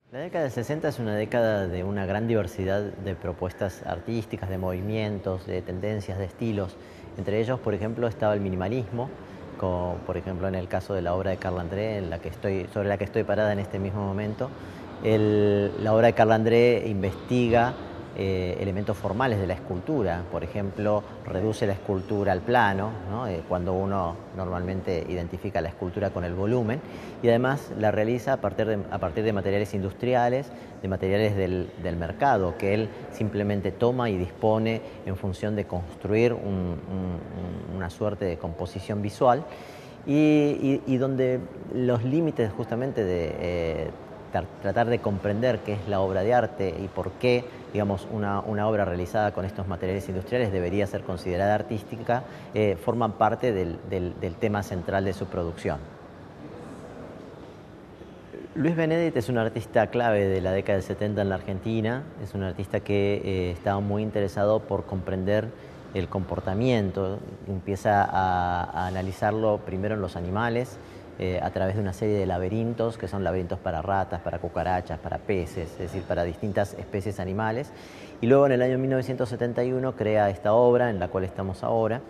La década del 60 es una década de una gran diversidad de propuestas artísticas, de movimientos, de tendencias, de estilos. Entre ellos, por ejemplo, estaba el minimalismo, como por ejemplo en el caso de la obra de Carl André, sobre la que estoy parada en este mismo momento. La obra de Carl André investiga elementos formales de la escultura. Por ejemplo, reduce la escultura al plano, ¿no? Cuando uno normalmente identifica la escultura con el volumen, y además la realiza a partir de materiales industriales, de materiales del mercado, que él simplemente toma y dispone en función de construir una suerte de composición visual, y donde los límites justamente de tratar de comprender qué es la obra de arte y por qué, digamos, una obra realizada con estos materiales industriales debería ser considerada artística, forman parte del tema central de su producción. Luis Benedit es un artista clave de la década del 70 en la Argentina. Es un artista que estaba muy interesado por comprender el comportamiento. Empieza a analizarlo primero en los animales, a través de una serie de laberintos, que son laberintos para ratas, para cucarachas, para peces, es decir, para distintas especies animales. Y luego en el año 1971 crea esta obra en la cual estamos ahora.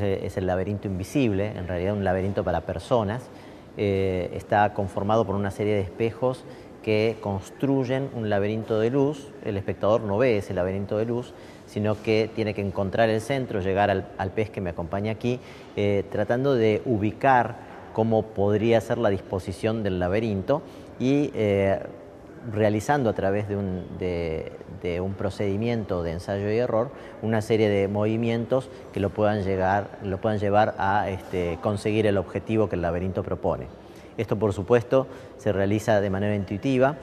Es el laberinto invisible, en realidad un laberinto para personas. Está conformado por una serie de espejos que construyen un laberinto de luz. El espectador no ve ese laberinto de luz, sino que tiene que encontrar el centro, llegar al pez que me acompaña aquí, tratando de ubicar cómo podría ser la disposición del laberinto y realizando a través de un procedimiento de ensayo y error una serie de movimientos que lo puedan llevar a conseguir el objetivo que el laberinto propone. Esto, por supuesto, se realiza de manera intuitiva,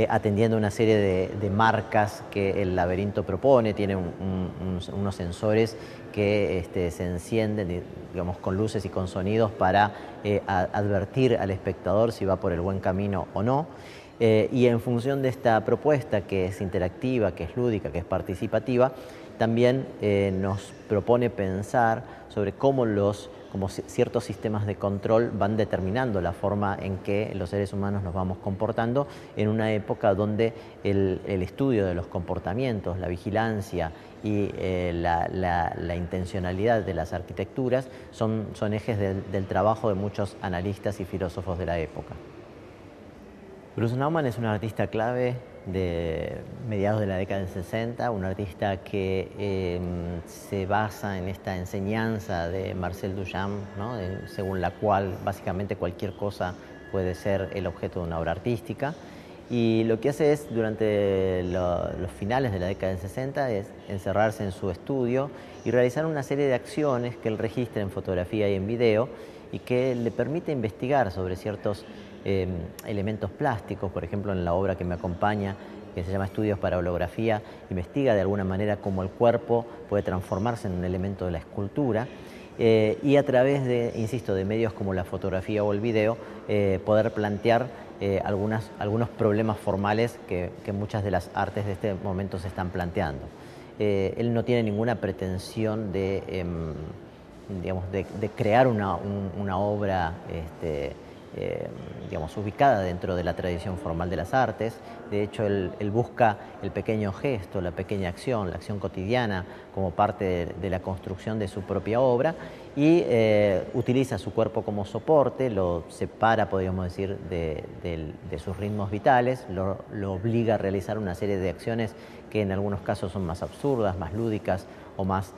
atendiendo una serie de marcas que el laberinto propone. Tiene unos sensores que se encienden, digamos, con luces y con sonidos para advertir al espectador si va por el buen camino o no. Y en función de esta propuesta, que es interactiva, que es lúdica, que es participativa, también nos propone pensar sobre cómo ciertos sistemas de control van determinando la forma en que los seres humanos nos vamos comportando en una época donde el estudio de los comportamientos, la vigilancia y la intencionalidad de las arquitecturas son ejes del trabajo de muchos analistas y filósofos de la época. Bruce Nauman es un artista clave de mediados de la década del 60, un artista que se basa en esta enseñanza de Marcel Duchamp, ¿no? Según la cual básicamente cualquier cosa puede ser el objeto de una obra artística. Y lo que hace es, durante los finales de la década del 60, es encerrarse en su estudio y realizar una serie de acciones que él registra en fotografía y en video, y que le permite investigar sobre ciertos elementos plásticos. Por ejemplo, en la obra que me acompaña, que se llama Estudios para Holografía, investiga de alguna manera cómo el cuerpo puede transformarse en un elemento de la escultura, y a través insisto, de medios como la fotografía o el video, poder plantear algunos problemas formales que muchas de las artes de este momento se están planteando. Él no tiene ninguna pretensión digamos, de crear una obra digamos, ubicada dentro de la tradición formal de las artes. De hecho, él busca el pequeño gesto, la pequeña acción, la acción cotidiana como parte de la construcción de su propia obra, y utiliza su cuerpo como soporte, lo separa, podríamos decir, de sus ritmos vitales, lo obliga a realizar una serie de acciones que en algunos casos son más absurdas, más lúdicas o más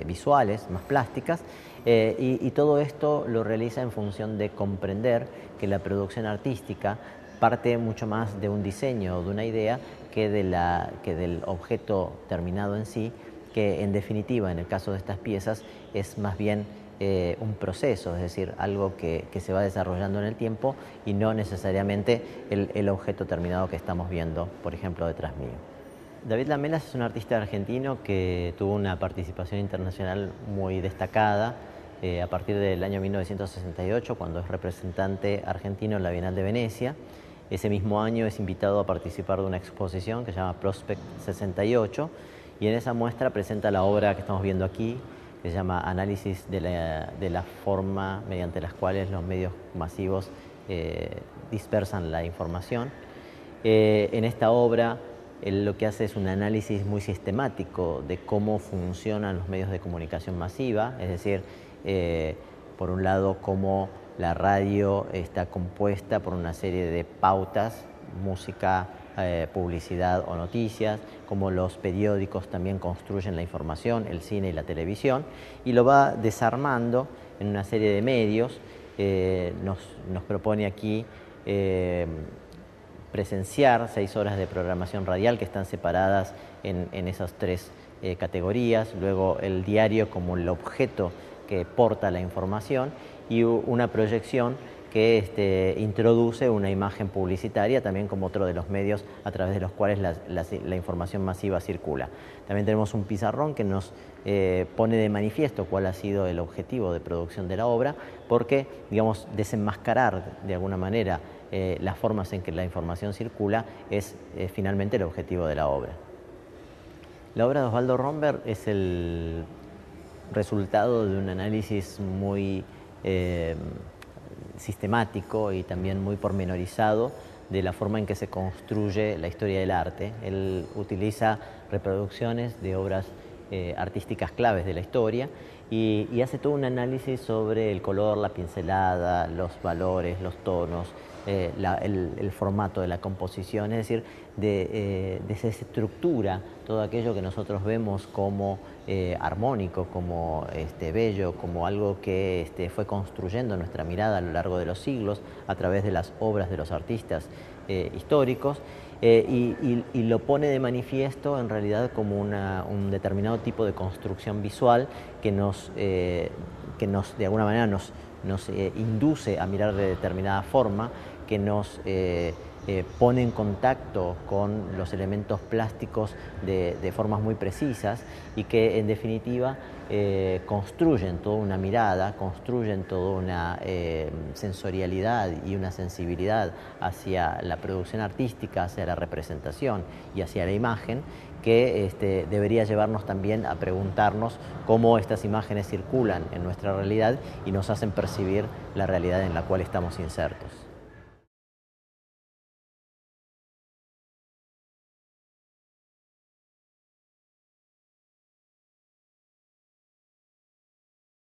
visuales, más plásticas, y todo esto lo realiza en función de comprender que la producción artística parte mucho más de un diseño o de una idea que del objeto terminado en sí, que en definitiva, en el caso de estas piezas, es más bien un proceso, es decir, algo que se va desarrollando en el tiempo, y no necesariamente el objeto terminado que estamos viendo, por ejemplo, detrás mío. David Lamelas es un artista argentino que tuvo una participación internacional muy destacada a partir del año 1968, cuando es representante argentino en la Bienal de Venecia. Ese mismo año es invitado a participar de una exposición que se llama Prospect 68, y en esa muestra presenta la obra que estamos viendo aquí, que se llama Análisis de la forma mediante las cuales los medios masivos dispersan la información. En esta obra él lo que hace es un análisis muy sistemático de cómo funcionan los medios de comunicación masiva, es decir, por un lado, cómo la radio está compuesta por una serie de pautas, música, publicidad o noticias, cómo los periódicos también construyen la información, el cine y la televisión, y lo va desarmando en una serie de medios. Nos propone aquí presenciar 6 horas de programación radial que están separadas en esas 3 categorías, luego el diario como el objeto que porta la información y una proyección que introduce una imagen publicitaria también como otro de los medios a través de los cuales la información masiva circula. También tenemos un pizarrón que nos pone de manifiesto cuál ha sido el objetivo de producción de la obra, porque, digamos, desenmascarar de alguna manera las formas en que la información circula es finalmente el objetivo de la obra. La obra de Osvaldo Romber es el resultado de un análisis muy sistemático y también muy pormenorizado de la forma en que se construye la historia del arte. Él utiliza reproducciones de obras artísticas claves de la historia y hace todo un análisis sobre el color, la pincelada, los valores, los tonos, el formato de la composición, es decir, desestructura todo aquello que nosotros vemos como armónico, como bello, como algo que fue construyendo nuestra mirada a lo largo de los siglos a través de las obras de los artistas históricos, y lo pone de manifiesto en realidad como un determinado tipo de construcción visual que nos de alguna manera nos induce a mirar de determinada forma, que nos pone en contacto con los elementos plásticos de formas muy precisas y que en definitiva construyen toda una mirada, construyen toda una sensorialidad y una sensibilidad hacia la producción artística, hacia la representación y hacia la imagen, que debería llevarnos también a preguntarnos cómo estas imágenes circulan en nuestra realidad y nos hacen percibir la realidad en la cual estamos insertos.